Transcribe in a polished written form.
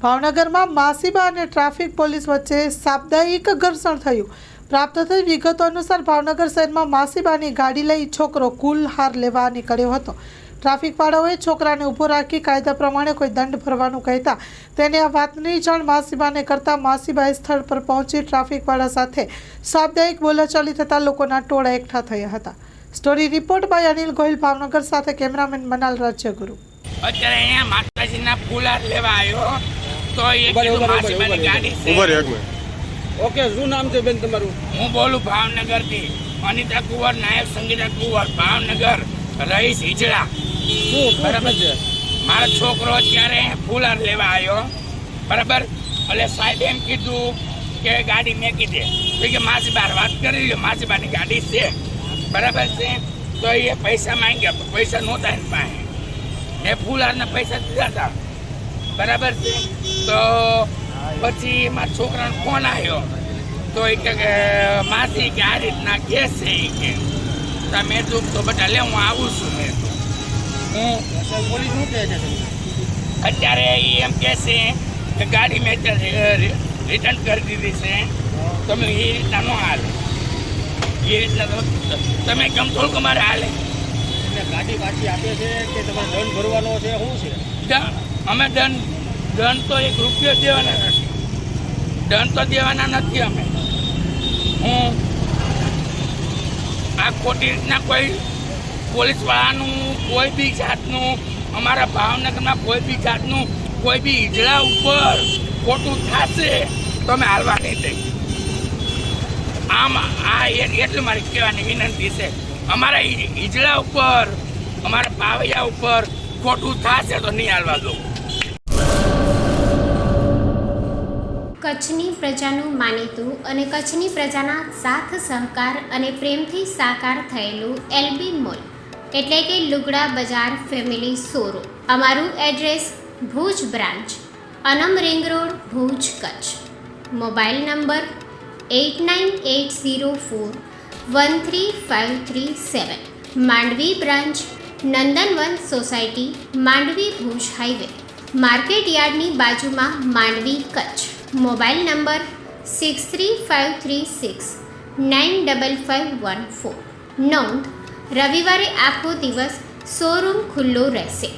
ભાવનગરમાં માસીબા અને traffic police વચ્ચે સાપ્તાહિક ઘર્ષણ થયું। પ્રાપ્ત થઈ વિગતો અનુસાર ભાવનગર શહેરમાં માસીબાની ગાડી લઈ છોકરો ગુલહાર લેવા નીકળ્યો હતો। ટ્રાફિકવાળાઓએ છોકરાને ઊભો રાખી કાયદા પ્રમાણે કોઈ દંડ ભરવાનું કહેતા તેને આ વાતની જાણ માસીબાને કરતા માસીબાએ સ્થળ પર પહોંચી ટ્રાફિકવાળા સાથે સાપ્તાહિક બોલાચાલી થતા લોકોના ટોળા એકઠા થયા હતા। Story report by Anil Gohil, Bhavnagar સાથે કેમેરામેન મનાલ રાજ્યગુરુ। અત્યારે અહીંયા માતાજીના ફૂલાર લેવા આવ્યો તો એક માસીબાની ગાડી છે। ઓકે, શું નામ છે બેન તમારું? હું બોલું ભાવનગરથી, અનિતા કુંવર, નાયક સંગીતા કુંવર, ભાવનગર, રહીશ હિજડા। બરાબર છે। મારો છોકરો અત્યારે ફૂલાર લેવા આવ્યો, બરાબર। એટલે સાહેબ એમ કીધું કે ગાડી મેકી દે, તો કે માસીબાર વાત કરી લો, માસીબાની ગાડી છે, બરાબર છે। તો એ પૈસા માંગ્યા, પૈસા નહોતા એની પાસે, એ ફૂલારના પૈસા દીધા હતા, બરાબર છે। તો પછી મારા છોકરાનો ફોન આવ્યો તો એ કે માસી કે આ રીતના કેસ છે એ કે મેં તું તો બધા લે હું આવું છું। મેં પોલીસ શું કહે છે? અત્યારે એ એમ કહે છે કે ગાડી મેં રિટર્ન કરી દીધી છે, તમે એ રીતના ન હાલે, એ રીતના તમે કેમ થોડુંક અમારે હાલે ગાડી પાછી આપે છે કે તમારે દંડ ભરવાનો છે? શું છે? અમે દંડ તો એક રૂપિયો દેવાના નથી, દંડ તો દેવાના નથી અમે। હું આ ખોટી રીતના કોઈ પોલીસવાળાનું કોઈ બી જાતનું અમારા ભાવનગરમાં કોઈ બી જાતનું કોઈ બી હિજડા ઉપર ખોટું થશે તો અમે હાલવા નહીં દઈએ। આમ એટલું મારી કહેવાની વિનંતી છે, અમારા હિજડા ઉપર, અમારા પાવૈયા ઉપર ખોટું થશે તો નહીં હાલવા દઉં। કચ્છની પ્રજાનું માનીતું અને કચ્છની પ્રજાના સાથ સહકાર અને પ્રેમથી સાકાર થયેલું એલબી મોલ એટલે કે લુગડા બજાર ફેમિલી શોરૂમ। અમારું address Bhuj branch, Anam ring road, Bhuj, Kutch. Mobile number 8980413537। Mandvi branch, Nandanvan society, Mandvi, Bhuj highway, market યાર્ડની બાજુમાં, માંડવી, કચ્છ। Mobile number 6353695514। નોંધ: રવિવારે આખો દિવસ શોરૂમ ખુલ્લો રહેશે।